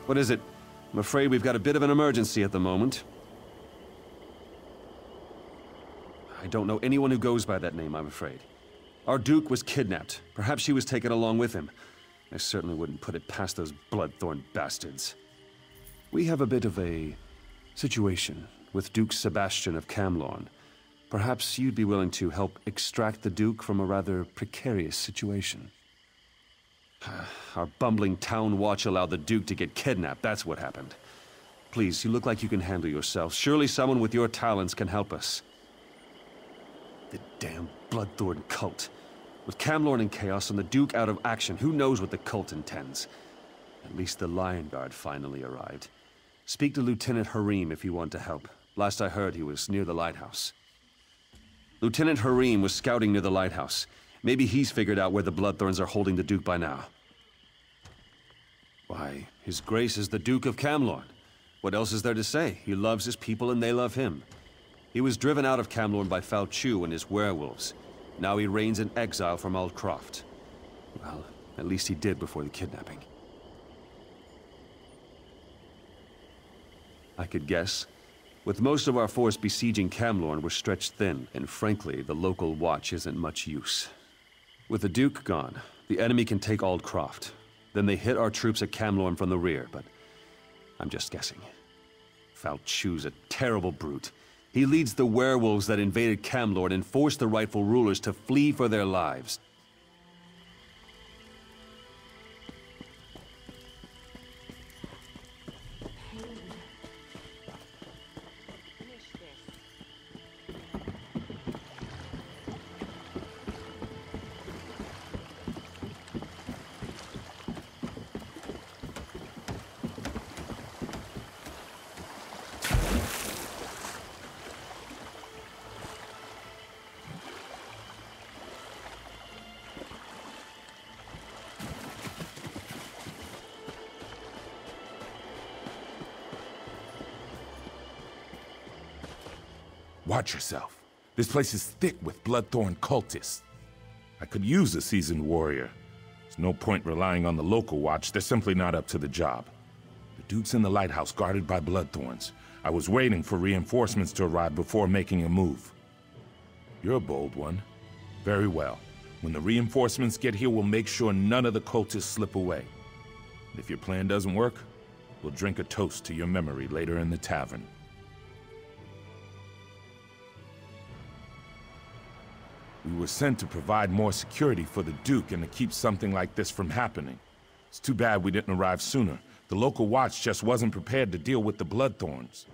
What is it? I'm afraid we've got a bit of an emergency at the moment. I don't know anyone who goes by that name, I'm afraid. Our Duke was kidnapped. Perhaps she was taken along with him. I certainly wouldn't put it past those bloodthorn bastards. We have a bit of a situation with Duke Sebastian of Camlorn. Perhaps you'd be willing to help extract the Duke from a rather precarious situation. Our bumbling town watch allowed the Duke to get kidnapped, that's what happened. Please, you look like you can handle yourself. Surely someone with your talents can help us. The damn bloodthorn cult. With Camlorn in chaos and the Duke out of action, who knows what the cult intends? At least the Lion Guard finally arrived. Speak to Lieutenant Harim if you want to help. Last I heard, he was near the lighthouse. Lieutenant Harim was scouting near the lighthouse. Maybe he's figured out where the Bloodthorns are holding the Duke by now. Why, His Grace is the Duke of Camlorn. What else is there to say? He loves his people and they love him. He was driven out of Camlorn by Falchu and his werewolves. Now he reigns in exile from Aldcroft. Well, at least he did before the kidnapping. I could guess. With most of our force besieging Camlorn, we're stretched thin, and frankly, the local watch isn't much use. With the Duke gone, the enemy can take Aldcroft. Then they hit our troops at Camlorn from the rear, but I'm just guessing. Falchu's a terrible brute. He leads the werewolves that invaded Camlorn and forced the rightful rulers to flee for their lives. Watch yourself. This place is thick with bloodthorn cultists. I could use a seasoned warrior. There's no point relying on the local watch. They're simply not up to the job. The Duke's in the lighthouse guarded by bloodthorns. I was waiting for reinforcements to arrive before making a move. You're a bold one. Very well. When the reinforcements get here, we'll make sure none of the cultists slip away. And if your plan doesn't work, we'll drink a toast to your memory later in the tavern. We were sent to provide more security for the Duke and to keep something like this from happening. It's too bad we didn't arrive sooner. The local watch just wasn't prepared to deal with the bloodthorns.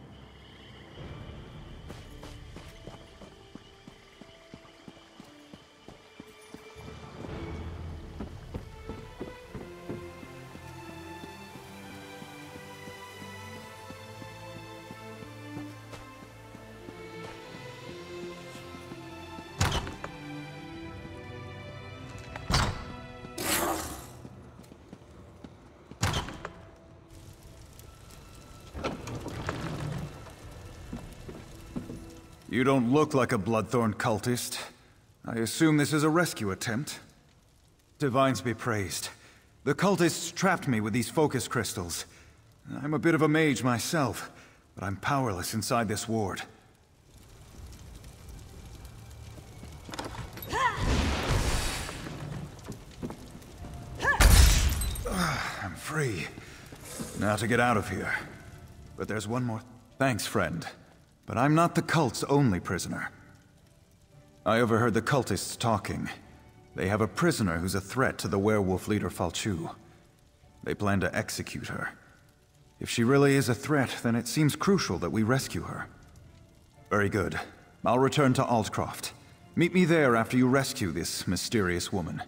You don't look like a Bloodthorn cultist. I assume this is a rescue attempt. Divines be praised. The cultists trapped me with these focus crystals. I'm a bit of a mage myself, but I'm powerless inside this ward. I'm free. Now to get out of here. But there's one more. Thanks, friend. But I'm not the cult's only prisoner. I overheard the cultists talking. They have a prisoner who's a threat to the werewolf leader Falchu. They plan to execute her. If she really is a threat, then it seems crucial that we rescue her. Very good. I'll return to Aldcroft. Meet me there after you rescue this mysterious woman.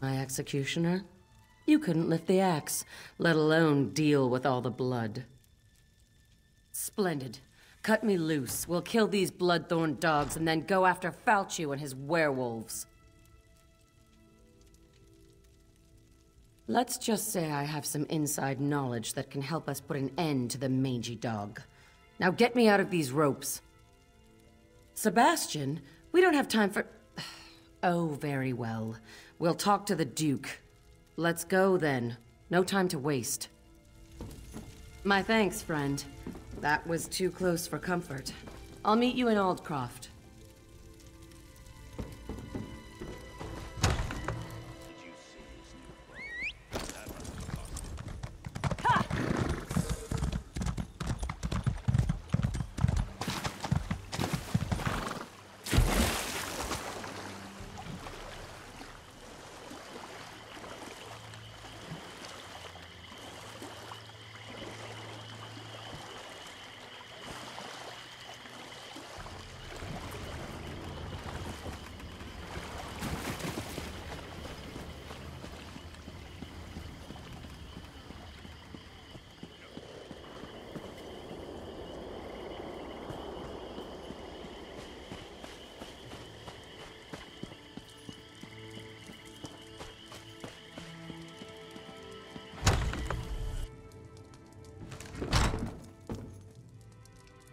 My executioner? You couldn't lift the axe, let alone deal with all the blood. Splendid. Cut me loose. We'll kill these bloodthorn dogs and then go after Falchu and his werewolves. Let's just say I have some inside knowledge that can help us put an end to the mangy dog. Now get me out of these ropes. Sebastian, we don't have time for... Oh, very well. We'll talk to the Duke. Let's go, then. No time to waste. My thanks, friend. That was too close for comfort. I'll meet you in Aldcroft.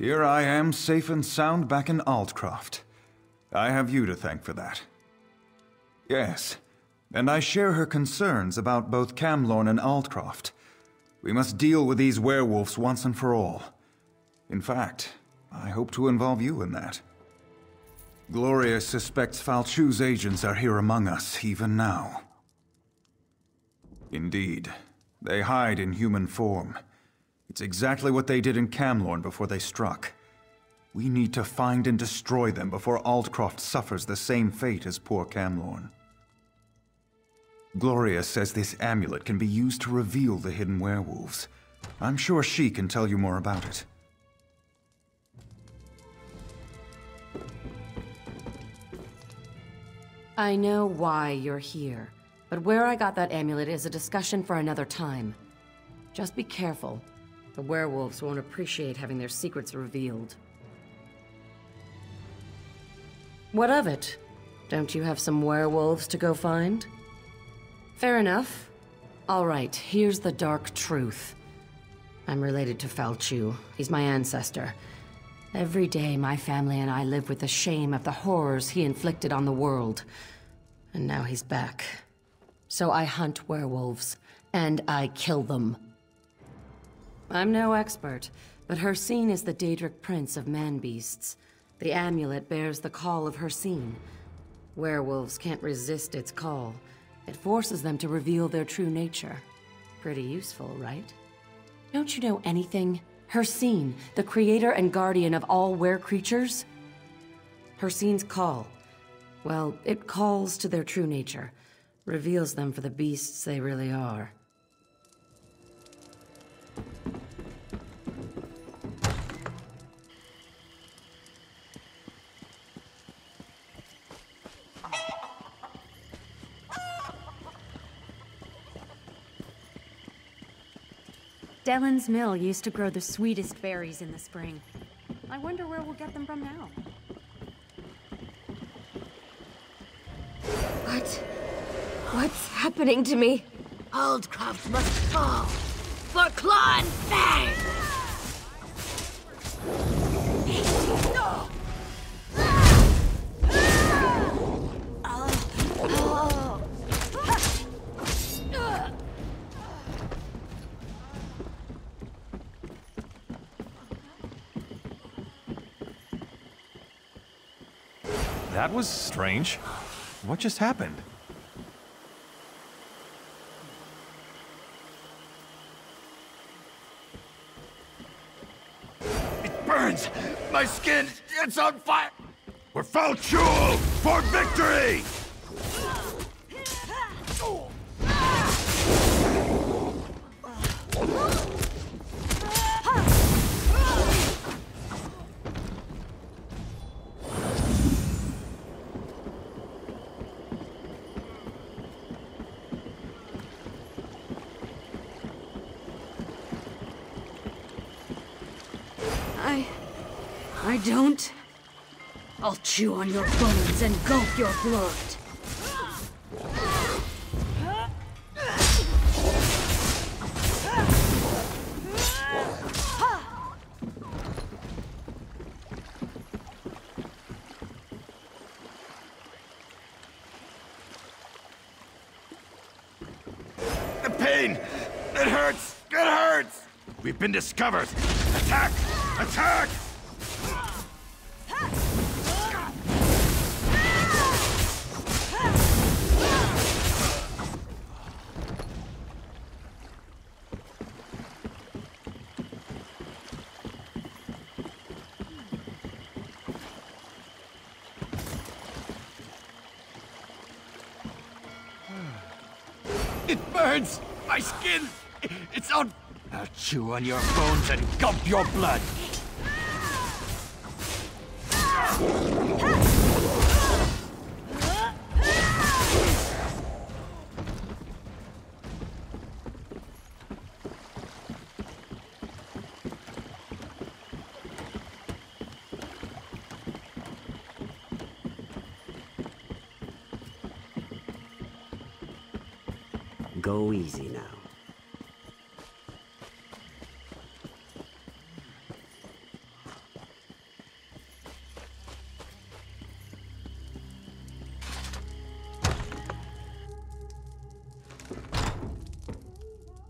Here I am, safe and sound back in Aldcroft. I have you to thank for that. Yes, and I share her concerns about both Camlorn and Aldcroft. We must deal with these werewolves once and for all. In fact, I hope to involve you in that. Gloria suspects Falchu's agents are here among us, even now. Indeed, they hide in human form. It's exactly what they did in Camlorn before they struck. We need to find and destroy them before Aldcroft suffers the same fate as poor Camlorn. Gloria says this amulet can be used to reveal the hidden werewolves. I'm sure she can tell you more about it. I know why you're here, but where I got that amulet is a discussion for another time. Just be careful. The werewolves won't appreciate having their secrets revealed. What of it? Don't you have some werewolves to go find? Fair enough. All right, here's the dark truth. I'm related to Falchu. He's my ancestor. Every day, my family and I live with the shame of the horrors he inflicted on the world. And now he's back. So I hunt werewolves, and I kill them. I'm no expert, but Hircine is the Daedric prince of man-beasts. The amulet bears the call of Hircine. Werewolves can't resist its call. It forces them to reveal their true nature. Pretty useful, right? Don't you know anything? Hircine, the creator and guardian of all were-creatures? Hircine's call. Well, it calls to their true nature. Reveals them for the beasts they really are. Dellen's mill used to grow the sweetest berries in the spring. I wonder where we'll get them from now. What's happening to me? Aldcroft must fall for Claw and Fang! That was strange. What just happened? It burns! My skin, it's on fire! We're Falchu for victory! I don't, I'll chew on your bones and gulp your blood. The pain! It hurts! It hurts! We've been discovered! Attack! Attack! It burns! My skin! It's on... I'll chew on your bones and gulp your blood! Go easy now.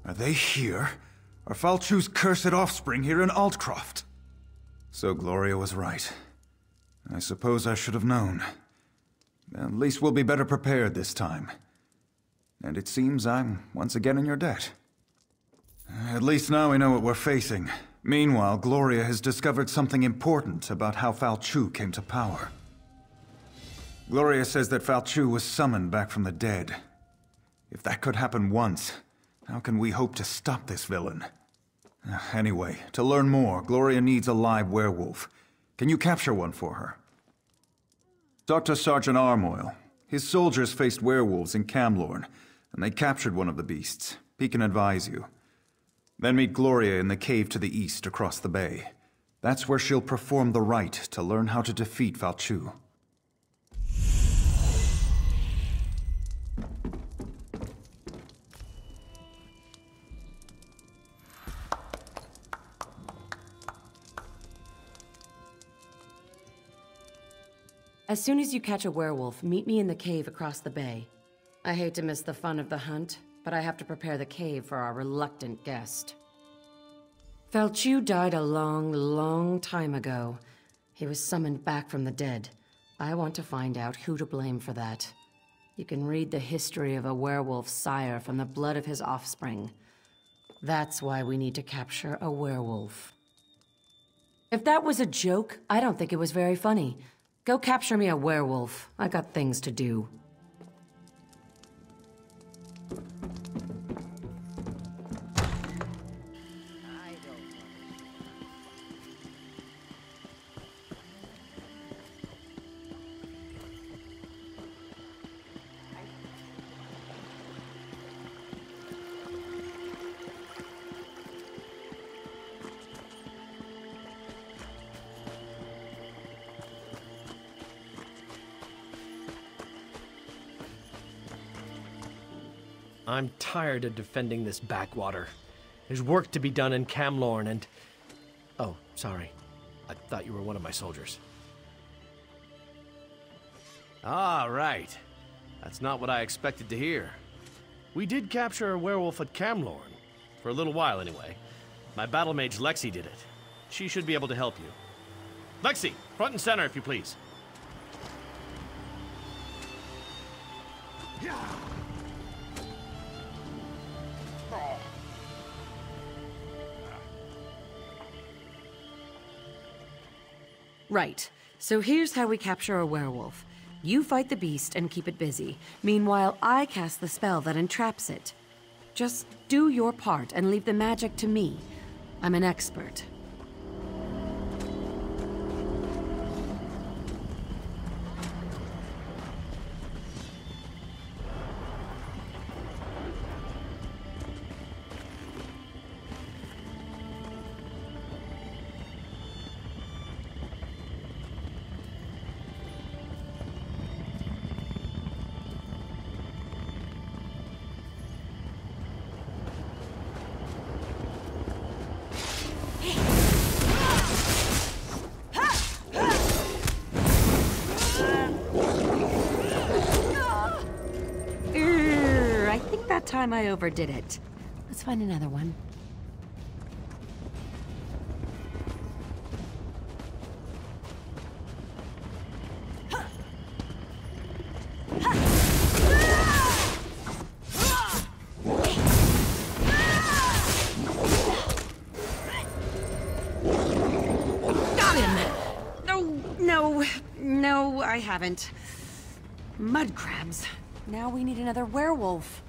Are they here? Are Falchu's cursed offspring here in Aldcroft? So Gloria was right. I suppose I should have known. At least we'll be better prepared this time. And it seems I'm once again in your debt. At least now we know what we're facing. Meanwhile, Gloria has discovered something important about how Falchu came to power. Gloria says that Falchu was summoned back from the dead. If that could happen once, how can we hope to stop this villain? Anyway, to learn more, Gloria needs a live werewolf. Can you capture one for her? Talk to Sergeant Armoil. His soldiers faced werewolves in Camlorn, and they captured one of the beasts. He can advise you. Then meet Gloria in the cave to the east across the bay. That's where she'll perform the rite to learn how to defeat Falchu. As soon as you catch a werewolf, meet me in the cave across the bay. I hate to miss the fun of the hunt, but I have to prepare the cave for our reluctant guest. Falchu died a long, long time ago. He was summoned back from the dead. I want to find out who to blame for that. You can read the history of a werewolf's sire from the blood of his offspring. That's why we need to capture a werewolf. If that was a joke, I don't think it was very funny. Go capture me a werewolf. I got things to do. I'm tired of defending this backwater. There's work to be done in Camlorn and... Oh, sorry. I thought you were one of my soldiers. Ah, right. That's not what I expected to hear. We did capture a werewolf at Camlorn. For a little while, anyway. My battle mage Lexi did it. She should be able to help you. Lexi, front and center, if you please. Right. So here's how we capture a werewolf. You fight the beast and keep it busy. Meanwhile, I cast the spell that entraps it. Just do your part and leave the magic to me. I'm an expert. time I overdid it. Let's find another one. Got him! No, I haven't. Mud crabs. Now we need another werewolf.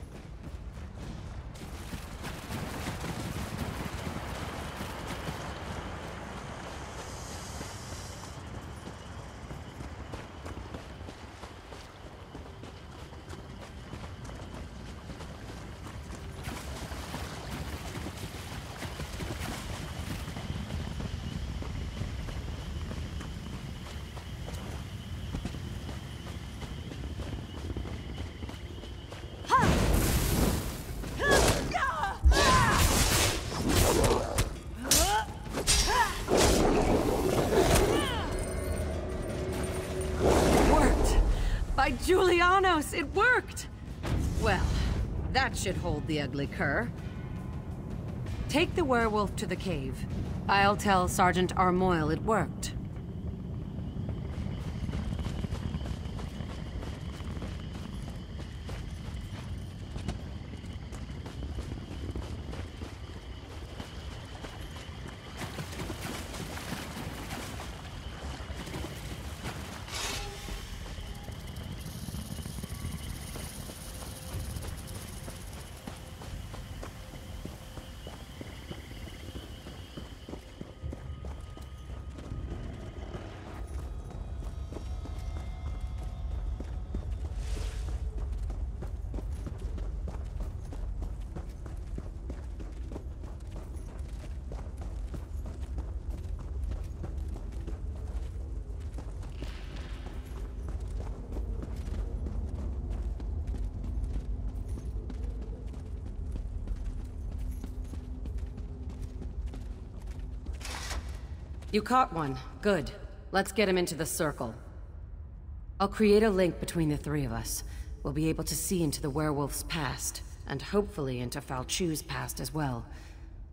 By Julianos, it worked! Well, that should hold the ugly cur. Take the werewolf to the cave. I'll tell Sergeant Armoyle it worked. You caught one. Good. Let's get him into the circle. I'll create a link between the three of us. We'll be able to see into the werewolf's past, and hopefully into Falchu's past as well.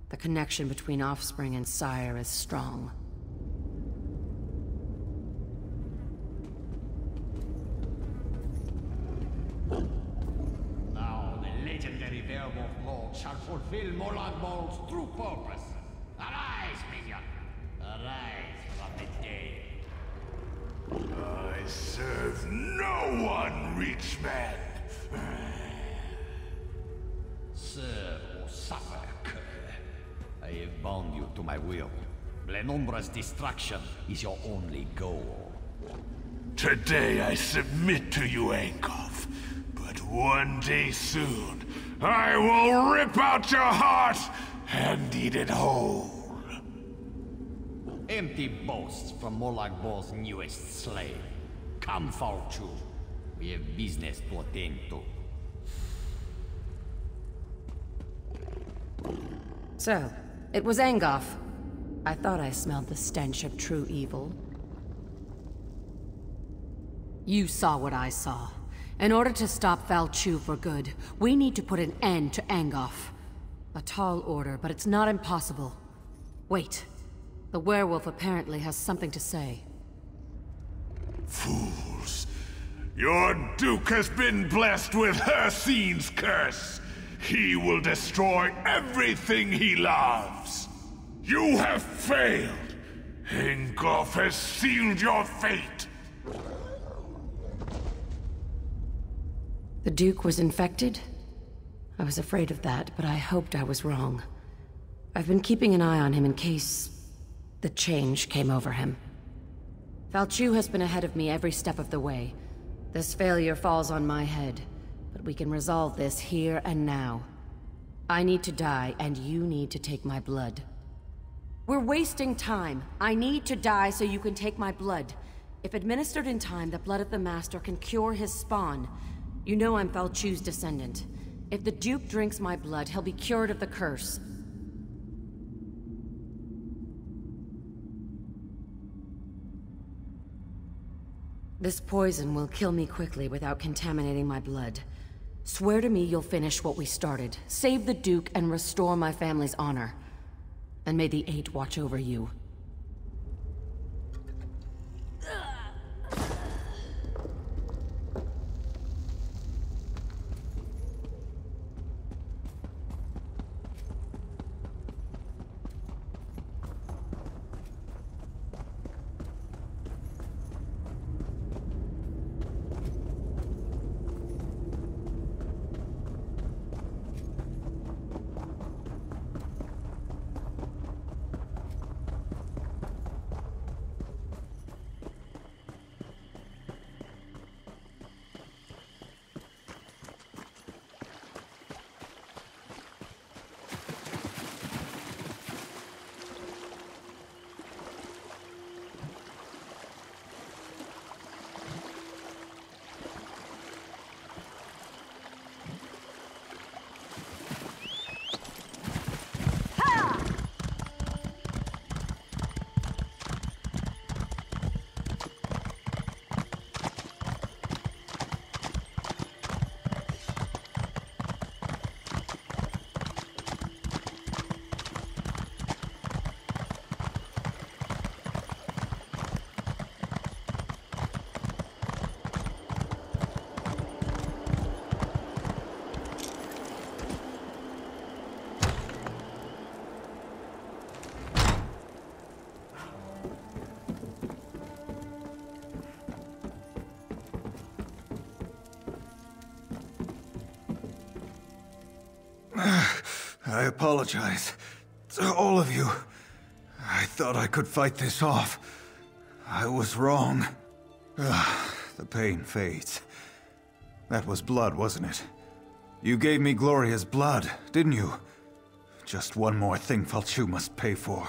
The connection between offspring and sire is strong. Now the legendary werewolf lord shall fulfill Molagbol's true purpose. Arise, minion! Arise from the dead. I serve no one, rich man. Serve or suffer, cur. I have bound you to my will. Glenumbra's destruction is your only goal. Today I submit to you, Aldcroft. But one day soon, I will rip out your heart and eat it whole. Empty boasts from Molagbol's newest slave. Come, Falchu. We have business to attend to. So, it was Angoff. I thought I smelled the stench of true evil. You saw what I saw. In order to stop Falchu for good, we need to put an end to Angoff. A tall order, but it's not impossible. Wait. The werewolf apparently has something to say. Fools. Your Duke has been blessed with Hircine's curse. He will destroy everything he loves. You have failed. Angolf has sealed your fate. The Duke was infected? I was afraid of that, but I hoped I was wrong. I've been keeping an eye on him in case the change came over him. Falchu has been ahead of me every step of the way. This failure falls on my head, but we can resolve this here and now. I need to die, and you need to take my blood. We're wasting time. I need to die so you can take my blood. If administered in time, the blood of the Master can cure his spawn. You know I'm Falchu's descendant. If the Duke drinks my blood, he'll be cured of the curse. This poison will kill me quickly without contaminating my blood. Swear to me you'll finish what we started. Save the Duke and restore my family's honor. And may the Eight watch over you. I apologize to all of you. I thought I could fight this off. I was wrong. The pain fades. That was blood, wasn't it? You gave me Gloria's blood, didn't you? Just one more thing Falchu must pay for.